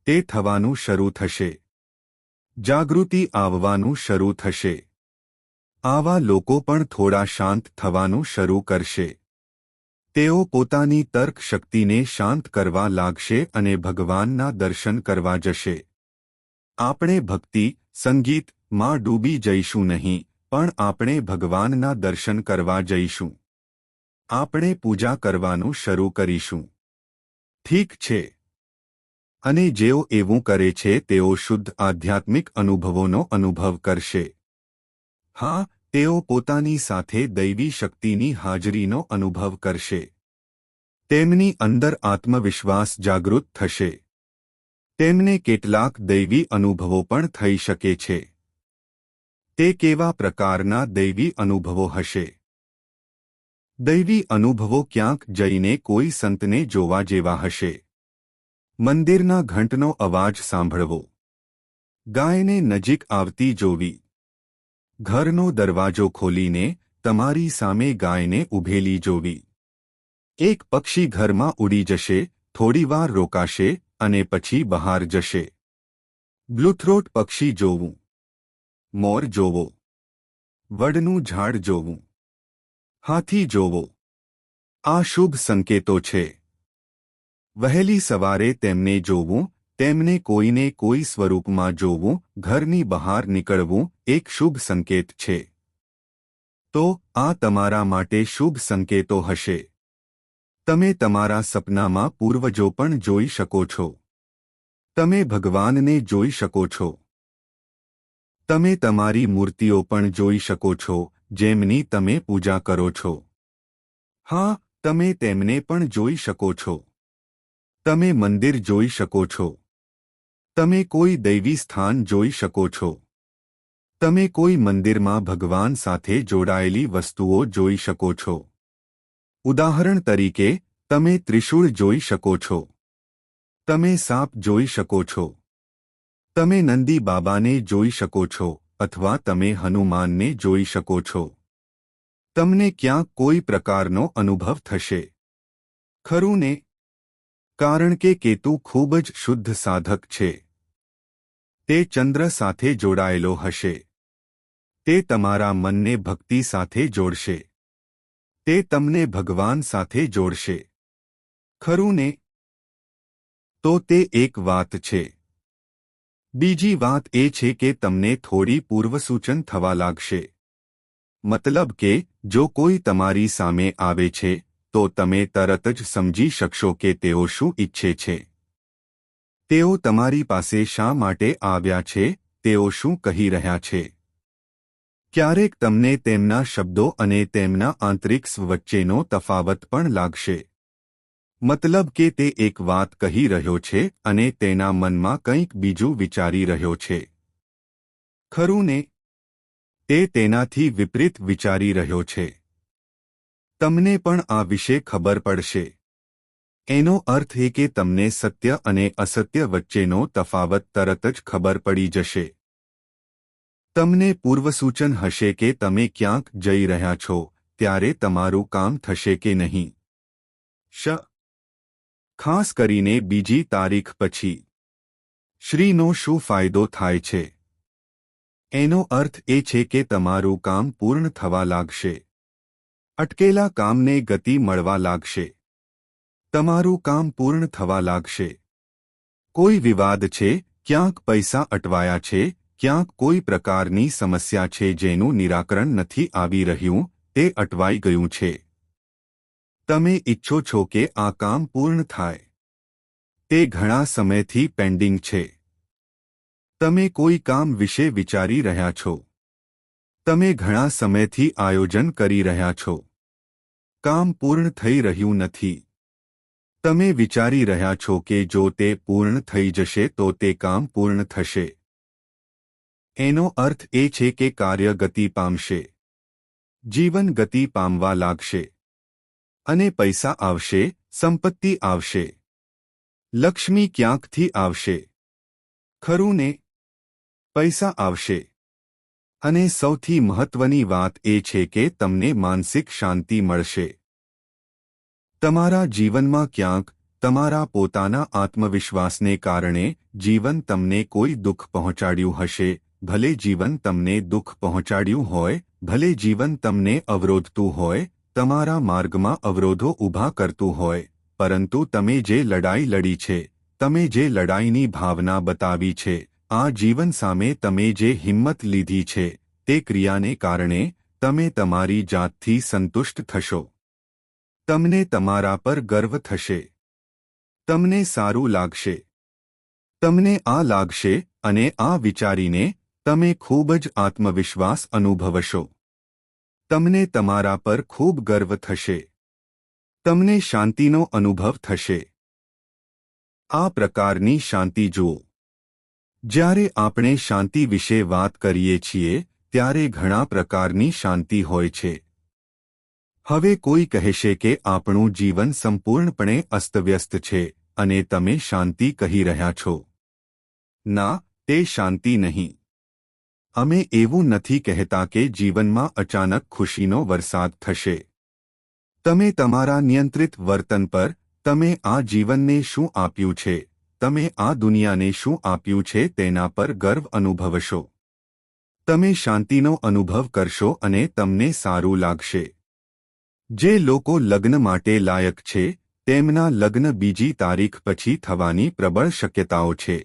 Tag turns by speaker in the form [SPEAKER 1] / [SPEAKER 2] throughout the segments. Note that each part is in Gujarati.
[SPEAKER 1] તે થવાનું શરૂ થશે. જાગૃતિ આવવાનું શરૂ થશે. આવા લોકો પણ થોડા શાંત થવાનું શરૂ કરશે. તેઓ પોતાની તર્ક શક્તિને શાંત કરવા લાગશે અને ભગવાનના દર્શન કરવા જશે. આપણે ભક્તિ, સંગીત માં ડૂબી જઈશું નહીં, પણ આપણે ભગવાનના દર્શન કરવા જઈશું. આપણે પૂજા કરવાનું શરૂ કરીશું. ઠીક છે. અને જેઓ એવું કરે છે તેઓ શુદ્ધ આધ્યાત્મિક અનુભવોનો અનુભવ કરશે. હા, તેઓ પોતાની સાથે દૈવી શક્તિની હાજરીનો અનુભવ કરશે. તેમની અંદર આત્મવિશ્વાસ જાગૃત થશે. તેમને કેટલાક દૈવી અનુભવો પણ થઈ શકે છે. તે કેવા પ્રકારના દૈવી અનુભવો હશે? દૈવી અનુભવો ક્યાંક જઈને કોઈ સંતને જોવા જેવા હશે. મંદિરના ઘંટનો અવાજ સાંભળવો. ગાયને નજીક આવતી જોવી. ઘરનો દરવાજો ખોલીને તમારી સામે ગાયને ઊભેલી જોવી. એક પક્ષી ઘરમાં ઉડી જશે, થોડીવાર રોકાશે અને પછી બહાર જશે. બ્લુથ્રોટ પક્ષી જોવું. મોર જોવો. વડનું ઝાડ જોવું. હાથી જોવો. આ શુભ સંકેતો છે. વહેલી સવારે તેમને જોવું, તેમને કોઈને કોઈ સ્વરૂપમાં જોવું, ઘરની બહાર નીકળવું એક શુભ સંકેત છે. તો આ તમારા માટે શુભ સંકેતો હશે. તમે તમારા સપનામાં પૂર્વજો પણ જોઈ શકો છો. તમે ભગવાનને જોઈ શકો છો. તમે તમારી મૂર્તિઓ પણ જોઈ શકો છો, જેમની તમે પૂજા કરો છો. હા, તમે તેમને પણ જોઈ શકો છો. તમે મંદિર જોઈ શકો છો. તમે કોઈ દૈવી સ્થાન જોઈ શકો છો. તમે કોઈ મંદિરમાં ભગવાન સાથે જોડાયેલી વસ્તુઓ જોઈ શકો છો. ઉદાહરણ તરીકે, તમે ત્રિશૂળ જોઈ શકો છો. તમે સાપ જોઈ શકો છો. તમે નંદી બાબાને જોઈ શકો છો, અથવા તમે હનુમાનને જોઈ શકો છો. તમને ક્યાંક કોઈ પ્રકારનો અનુભવ થશે. ખરું ને? કારણ કે કેતુ ખૂબ જ શુદ્ધ સાધક છે. તે ચંદ્ર સાથે જોડાયેલો હશે. તે તમારા મનને ભક્તિ સાથે જોડશે. તે તમને ભગવાન સાથે જોડશે. ખરું ને? તો તે એક વાત છે. બીજી વાત એ છે કે તમને થોડી પૂર્વસૂચન થવા લાગશે. મતલબ કે જો કોઈ તમારી સામે આવે છે, તો તમે તરત જ સમજી શકશો કે તેઓ શું ઈચ્છે છે. તેઓ તમારી પાસે શા માટે આવ્યા છે, તેઓ શું કહી રહ્યા છે. ક્યારેક તમને તેમના શબ્દો અને તેમના આંતરિક સ્વ વચ્ચેનો તફાવત પણ લાગશે. મતલબ કે તે એક વાત કહી રહ્યો છે અને તેના મનમાં કંઈક બીજું વિચારી રહ્યો છે. ખરું ને? તે તેનાથી વિપરીત વિચારી રહ્યો છે. તમને પણ આ વિશે ખબર પડશે. એનો અર્થ એ કે તમને સત્ય અને અસત્ય વચ્ચેનો તફાવત તરત જ ખબર પડી જશે. તમને પૂર્વસૂચન હશે કે તમે ક્યાંક જઈ રહ્યા છો, ત્યારે તમારું કામ થશે કે નહીં. ખાસ કરીને બીજી તારીખ પછી. શ્રીનો શું ફાયદો થાય છે? એનો અર્થ એ છે કે તમારું કામ પૂર્ણ થવા લાગશે. અટકેલા કામને ગતિ મળવા લાગશે. તમારું કામ પૂર્ણ થવા લાગશે. કોઈ વિવાદ છે, ક્યાંક પૈસા અટવાયા છે, ક્યાંક કોઈ પ્રકારની સમસ્યા છે જેનું નિરાકરણ નથી આવી રહ્યું, તે અટવાઈ ગયું છે. તમે ઈચ્છો છો કે આ કામ પૂર્ણ થાય. તે ઘણા સમયથી પેન્ડિંગ છે. તમે કોઈ કામ વિશે વિચારી રહ્યા છો. તમે ઘણા સમયથી આયોજન કરી રહ્યા છો. કામ પૂર્ણ થઈ રહ્યું નથી. તમે વિચારી રહ્યા છો કે જો તે પૂર્ણ થઈ જશે તો તે કામ પૂર્ણ થશે. એનો અર્થ એ છે કે કાર્ય ગતિ પામશે. જીવન ગતિ પામવા લાગશે. અને પૈસા આવશે, સંપત્તિ આવશે. લક્ષ્મી ક્યાંકથી આવશે. ખરું ને? પૈસા આવશે. અને સૌથી મહત્વની વાત એ છે કે તમને માનસિક શાંતિ મળશે. તમારા જીવનમાં ક્યાંક તમારા પોતાના આત્મવિશ્વાસને કારણે જીવન તમને કોઈ દુઃખ પહોંચાડ્યું હશે, ભલે જીવન તમને દુઃખ પહોંચાડ્યું હોય, ભલે જીવન તમને અવરોધતું હોય, તમારા માર્ગમાં અવરોધો ઊભા કરતું હોય, પરંતુ તમે જે લડાઈ લડી છે, તમે જે લડાઈની ભાવના બતાવી છે, આ જીવન સામે તમે જે હિંમત લીધી છે, તે ક્રિયાને કારણે તમે તમારી જાતથી સંતુષ્ટ થશો. તમને તમારા પર ગર્વ થશે. તમને સારું લાગશે. તમને આ લાગશે અને આ વિચારીને તમે ખૂબ જ આત્મવિશ્વાસ અનુભવશો. તમને તમારા પર ખૂબ ગર્વ થશે. તમને શાંતિનો અનુભવ થશે. આ પ્રકારની શાંતિ જુઓ. જ્યારે આપણે શાંતિ વિશે વાત કરીએ છીએ ત્યારે ઘણા પ્રકારની શાંતિ હોય છે. હવે કોઈ કહેશે કે આપણું જીવન સંપૂર્ણપણે અસ્તવ્યસ્ત છે અને તમે શાંતિ કહી રહ્યા છો. ના, તે શાંતિ નહીં. અમે એવું નથી કહેતા કે જીવનમાં અચાનક ખુશીનો વરસાદ થશે. તમે તમારા નિયંત્રિત વર્તન પર, તમે આ જીવનને શું આપ્યું છે, તમે આ દુનિયાને શું આપ્યું છે તેના પર ગર્વ અનુભવશો. તમે શાંતિનો અનુભવ કરશો અને તમને સારું લાગશે. જે લોકો લગ્ન માટે લાયક છે તેમના લગ્ન બીજી તારીખ પછી થવાની પ્રબળ શક્યતાઓ છે.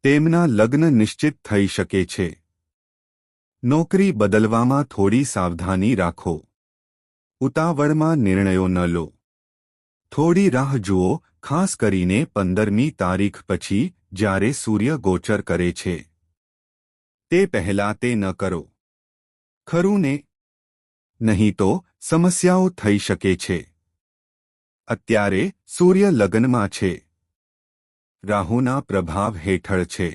[SPEAKER 1] તેમના લગ્ન નિશ્ચિત થઈ શકે છે. નોકરી બદલવામાં થોડી સાવધાની રાખો. ઉતાવળમાં નિર્ણયો ન લો. થોડી રાહ જુઓ, ખાસ કરીને 15મી તારીખ પછી જ્યારે સૂર્ય ગોચર કરે છે. તે પહેલાં તે ન કરો. ખરું ને? નહીં તો સમસ્યાઓ થઈ શકે છે. અત્યારે સૂર્ય લગ્નમાં છે. રાહુના પ્રભાવ હેઠળ છે.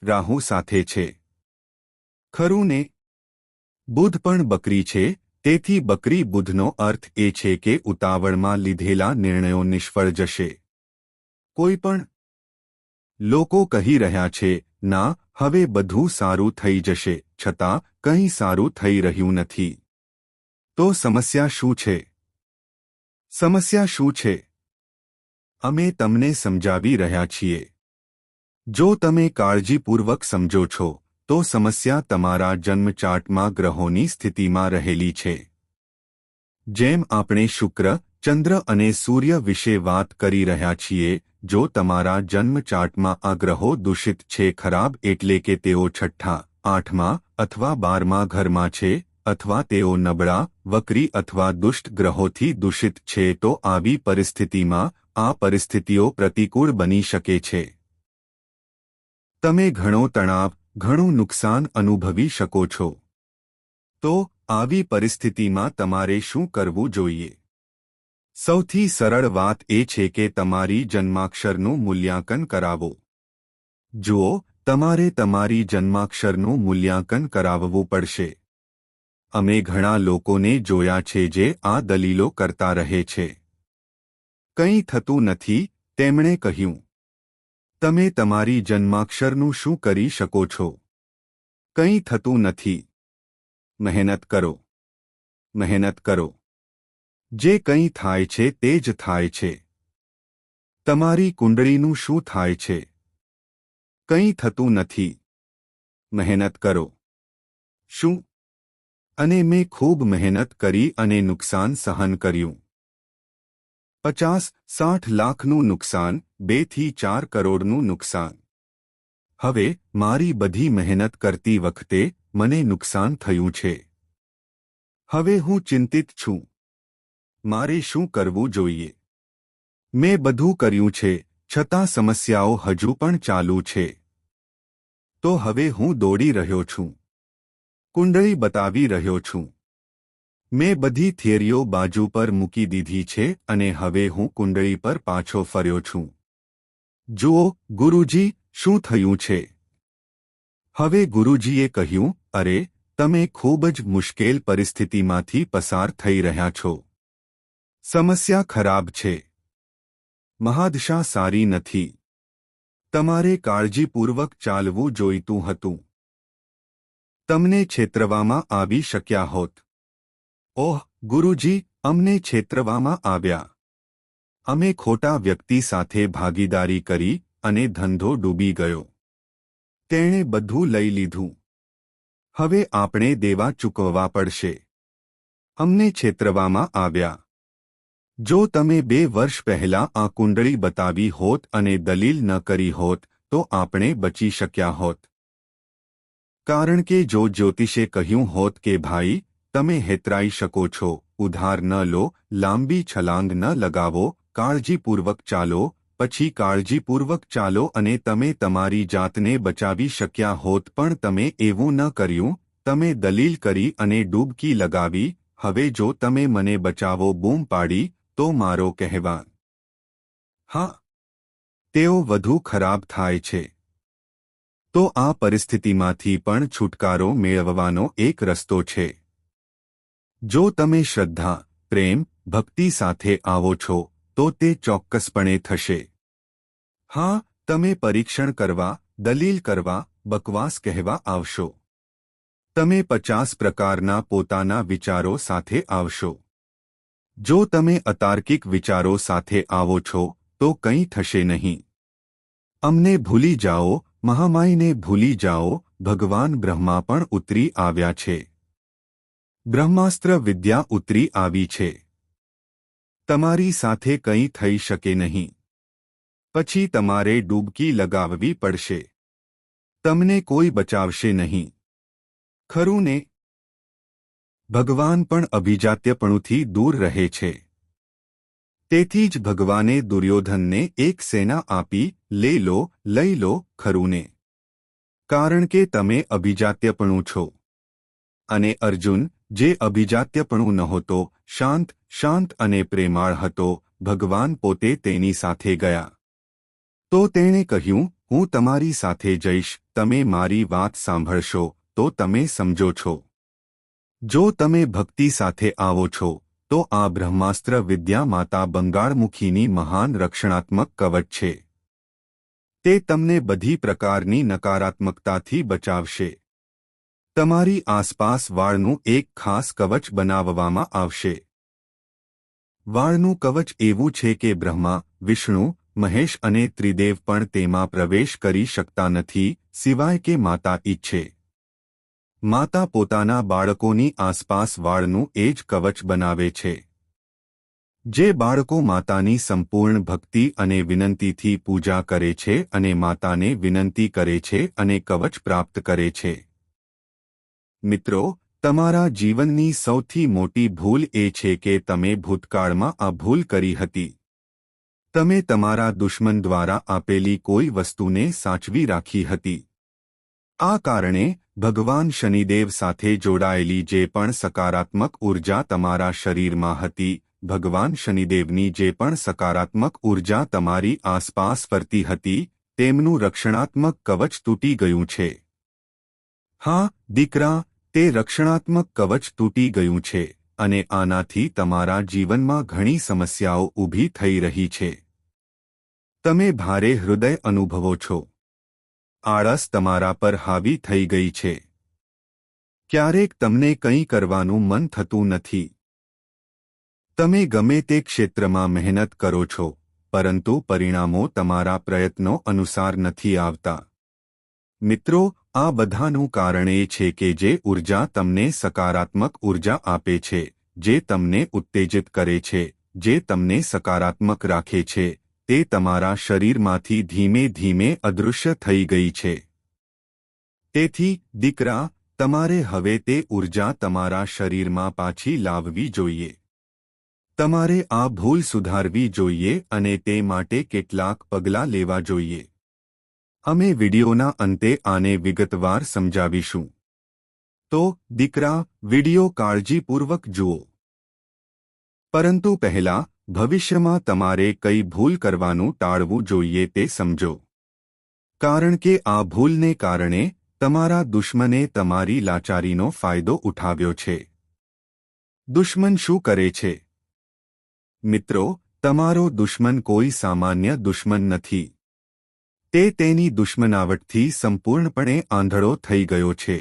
[SPEAKER 1] રાહુ સાથે છે. ખરું ને? બુધ પણ બકરી છે, તેથી બકરી બુધનો અર્થ એ છે કે ઉતાવળમાં લીધેલા નિર્ણયો નિષ્ફળ જશે. કોઈ પણ લોકો કહી રહ્યા છે, ના, હવે બધું સારું થઈ જશે, છતાં કંઈ સારું થઈ રહ્યું નથી. તો સમસ્યા શું છે? સમસ્યા શું છે? અમે તમને સમજાવી રહ્યા છીએ. જો તમે કાળજીપૂર્વક સમજો છો, તો સમસ્યા તમારા જન્મચાર્ટમાં ગ્રહોની સ્થિતિમાં રહેલી છે. જેમ આપણે શુક્ર, ચંદ્ર અને સૂર્ય વિશે વાત કરી રહ્યા છીએ, જો તમારા જન્મચાર્ટમાં આ ગ્રહો દૂષિત છે, ખરાબ એટલે કે તેઓ 6ઠ્ઠા, 8મા અથવા 12મા ઘરમાં છે, અથવા તેઓ નબળા, વક્રી અથવા દુષ્ટ ગ્રહોથી દૂષિત છે, તો આવી પરિસ્થિતિમાં આ પરિસ્થિતિઓ પ્રતિકૂળ બની શકે છે. તમે ઘણો તણાવ, ઘણું નુકસાન અનુભવી શકો છો. તો આવી પરિસ્થિતિમાં તમારે શું કરવું જોઈએ? સૌથી સરળ વાત એ છે કે તમારી જન્માક્ષરનું મૂલ્યાંકન કરાવો. જુઓ, તમારે તમારી જન્માક્ષરનું મૂલ્યાંકન કરાવવું પડશે. અમે ઘણા લોકોને જોયા છે જે આ દલીલો કરતા રહે છે. કંઈ થતું નથી, તેમણે કહ્યું. તમે તમારી જન્માક્ષરનું શું કરી શકો છો? કંઈ થતું નથી. મહેનત કરો. મહેનત કરો. જે કંઈ થાય છે તે જ થાય છે. તમારી કુંડળીનું શું થાય છે? કંઈ થતું નથી. મહેનત કરો. શું? અને મેં ખૂબ મહેનત કરી અને નુકસાન સહન કર્યું. 50-60 લાખનું નુકસાન, 2 થી 4 કરોડનું નુકસાન. હવે મારી બધી મહેનત કરતી વખતે મને નુકસાન થયું છે. હવે હું ચિંતિત છું. મારે શું કરવું જોઈએ? મેં બધું કર્યું છે, છતાં સમસ્યાઓ હજુ પણ ચાલુ છે. તો હવે હું દોડી રહ્યો છું. કુંડળી બતાવી રહ્યો છું. મેં બધી થિયરીઓ બાજુ પર મૂકી દીધી છે અને હવે હું કુંડળી પર પાછો ફર્યો છું. જુઓ, ગુરુજી, શું થયું છે? હવે ગુરુજીએ કહ્યું, અરે, તમે ખૂબ જ મુશ્કેલ પરિસ્થિતિમાંથી પસાર થઈ રહ્યા છો. સમસ્યા ખરાબ છે. મહાદશા સારી નથી. તમારે કાળજીપૂર્વક ચાલવું જોઈતું હતું. તમને છેતરવામાં આવી શક્યા હોત. ઓહ, ગુરુજી, અમને છેતરવામાં આવ્યા. અમે ખોટા વ્યક્તિ સાથે ભાગીદારી કરી અને ધંધો ડૂબી ગયો. તેણે બધું લઈ લીધું. હવે આપણે દેવા ચૂકવવા પડશે. અમને છેતરવામાં આવ્યા. જો તમે 2 વર્ષ પહેલા આ કુંડળી બતાવી હોત અને દલીલ ન કરી હોત તો આપણે બચી શક્યા હોત. કારણ કે જો જ્યોતિષે કહ્યું હોત કે ભાઈ તમે હેતરાઈ શકો છો, ઉધાર ન લો, લાંબી છલાંગ ન લગાવો, કાળજીપૂર્વક ચાલો, પછી કાળજીપૂર્વક ચાલો અને તમે તમારી જાતને બચાવી શક્યા હોત પણ તમે એવું ન કર્યું. તમે દલીલ કરી અને ડૂબકી લગાવી. હવે જો તમે મને બચાવો બૂમ પાડી તો મારો કહેવા હા તેઓ વધુ ખરાબ થાય છે. તો આ પરિસ્થિતિમાંથી પણ છુટકારો મેળવવાનો એક રસ્તો છે. જો તમે શ્રદ્ધા, પ્રેમ, ભક્તિ સાથે આવો છો તો તે ચોક્કસપણે થશે. હા, તમે પરીક્ષણ કરવા, દલીલ કરવા, બકવાસ કહેવા આવશો. તમે 50 પ્રકારના પોતાના વિચારો સાથે આવશો. જો તમે અતાર્કિક વિચારો સાથે આવો છો તો કંઈ થશે નહીં. અમને ભૂલી જાઓ, મહામાઈને ભૂલી જાઓ. ભગવાન બ્રહ્મા પણ ઉતરી આવ્યા છે. બ્રહ્માસ્ત્ર વિદ્યા ઉતરી આવી છે. તમારી સાથે કંઈ થઈ શકે નહીં. પછી તમારે ડૂબકી લગાવવી પડશે. તમને કોઈ બચાવશે નહીં. ખરું ને? ભગવાન પણ અભિજાત્યપણુથી દૂર રહે છે. તેથી જ ભગવાને દુર્યોધનને એક સેના આપી, લઈ લો, લઈ લો, ખરું ને? કારણ કે તમે અભિજાત્યપણું છો. અને અર્જુન, જે અભિજાત્યપણું નહોતો, શાંત, શાંત અને પ્રેમાળ હતો, ભગવાન પોતે તેની સાથે ગયા. તો તેણે કહ્યું, હું તમારી સાથે જઈશ, તમે મારી વાત સાંભળશો તો તમે સમજો છો. જો તમે ભક્તિ સાથે આવો છો તો આ બ્રહ્માસ્ત્ર વિદ્યા માતા બંગાળમુખીની મહાન રક્ષણાત્મક કવચ છે. તે તમને બધી પ્રકારની નકારાત્મકતાથી બચાવશે. તમારી આસપાસ વાળનું એક ખાસ કવચ બનાવવામાં આવશે. વાળનું કવચ એવું છે કે બ્રહ્મા, વિષ્ણુ, મહેશ અને ત્રિદેવ પણ તેમાં પ્રવેશ કરી શકતા નથી, સિવાય કે માતા ઈચ્છે. માતા પોતાના બાળકોની આસપાસ વાળનું એ જ કવચ બનાવે છે. જે બાળકો માતાની સંપૂર્ણ ભક્તિ અને વિનંતીથી પૂજા કરે છે અને માતાને વિનંતી કરે છે અને કવચ પ્રાપ્ત કરે છે. મિત્રો, તમારા જીવનની સૌથી મોટી ભૂલ એ છે કે તમે ભૂતકાળમાં આ ભૂલ કરી હતી. તમે તમારા દુશ્મન દ્વારા આપેલી કોઈ વસ્તુને સાચવી રાખી હતી. આ કારણે ભગવાન શનિદેવ સાથે જોડાયેલી જે પણ સકારાત્મક ઉર્જા તમારા શરીરમાં હતી, ભગવાન શનિદેવની જે પણ સકારાત્મક ઉર્જા તમારી આસપાસ ફરતી હતી, તેમનું રક્ષણાત્મક કવચ તૂટી ગયું છે. હા, દીકરા, તે રક્ષણાત્મક કવચ તૂટી ગયું છે અને આનાથી તમારા જીવનમાં ઘણી સમસ્યાઓ ઊભી થઈ રહી છે. તમે ભારે હૃદય અનુભવો છો. આળસ તમારા પર હાવી થઈ ગઈ છે. ક્યારેક તમને કંઈ કરવાનું મન થતું નથી. તમે ગમે તે ક્ષેત્રમાં મહેનત કરો છો, પરંતુ પરિણામો તમારા પ્રયત્નો અનુસાર નથી આવતા. મિત્રો, આ બધાનું કારણ એ છે કે જે ઉર્જા તમને સકારાત્મક ઉર્જા આપે છે, જે તમને ઉત્તેજિત કરે છે, જે તમને સકારાત્મક રાખે છે, તે તમારા શરીરમાંથી ધીમે ધીમે અદૃશ્ય થઈ ગઈ છે. તેથી, દીકરા, તમારે હવે તે ઉર્જા તમારા શરીરમાં પાછી લાવવી જોઈએ. તમારે આ ભૂલ સુધારવી જોઈએ અને તે માટે કેટલાક પગલાં લેવા જોઈએ. અમે વિડિયોના અંતે આને વિગતવાર સમજાવીશું. તો, દીકરા, વિડિયો કાળજીપૂર્વક જુઓ. પરંતુ પહેલા, ભવિષ્યમાં તમારે કઈ ભૂલ કરવાનું ટાળવું જોઈએ તે સમજો. કારણ કે આ ભૂલને કારણે તમારા દુશ્મને તમારી લાચારીનો ફાયદો ઉઠાવ્યો છે. દુશ્મન શું કરે છે? મિત્રો, તમારો દુશ્મન કોઈ સામાન્ય દુશ્મન નથી. તે તેની દુશ્મનાવટથી સંપૂર્ણપણે આંધળો થઈ ગયો છે.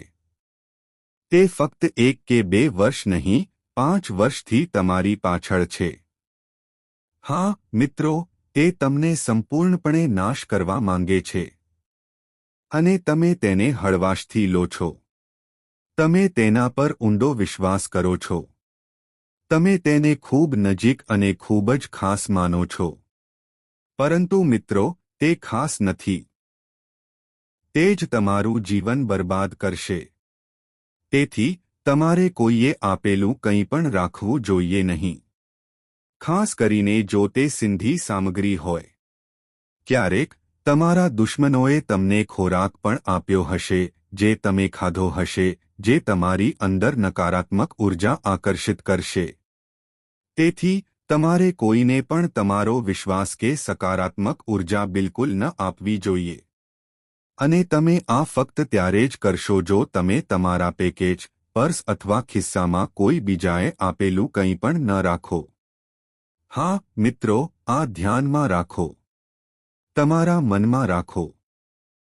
[SPEAKER 1] તે ફક્ત 1 કે 2 વર્ષ નહીં, 5 વર્ષથી તમારી પાછળ છે. હા મિત્રો, એ તમને સંપૂર્ણપણે નાશ કરવા માંગે છે અને તમે તેને હળવાશથી લો છો. તમે તેના પર ઊંડો વિશ્વાસ કરો છો. તમે તેને ખૂબ નજીક અને ખૂબ જ ખાસ માનો છો. પરંતુ મિત્રો, તે ખાસ નથી. તે જ તમારું જીવન બરબાદ કરશે. તેથી તમારે કોઈએ આપેલું કંઈ પણ રાખવું જોઈએ નહીં. ખાસ કરીને જો તે સિંધી સામગ્રી હોય. ક્યારેક તમારા દુશ્મનોએ તમને ખોરાક પણ આપ્યો હશે, જે તમે ખાધો હશે, જે તમારી અંદર નકારાત્મક ઉર્જા આકર્ષિત કરશે. તેથી તમારે કોઈને પણ તમારો વિશ્વાસ કે સકારાત્મક ઉર્જા બિલકુલ ન આપવી જોઈએ. અને તમે આ ફક્ત ત્યારે જ કરશો જો તમે તમારા પેકેજ, પર્સ અથવા ખિસ્સામાં કોઈ બીજાએ આપેલું કંઈ પણ ન રાખો. હા મિત્રો, આ ધ્યાનમાં રાખો. તમારા મનમાં રાખો.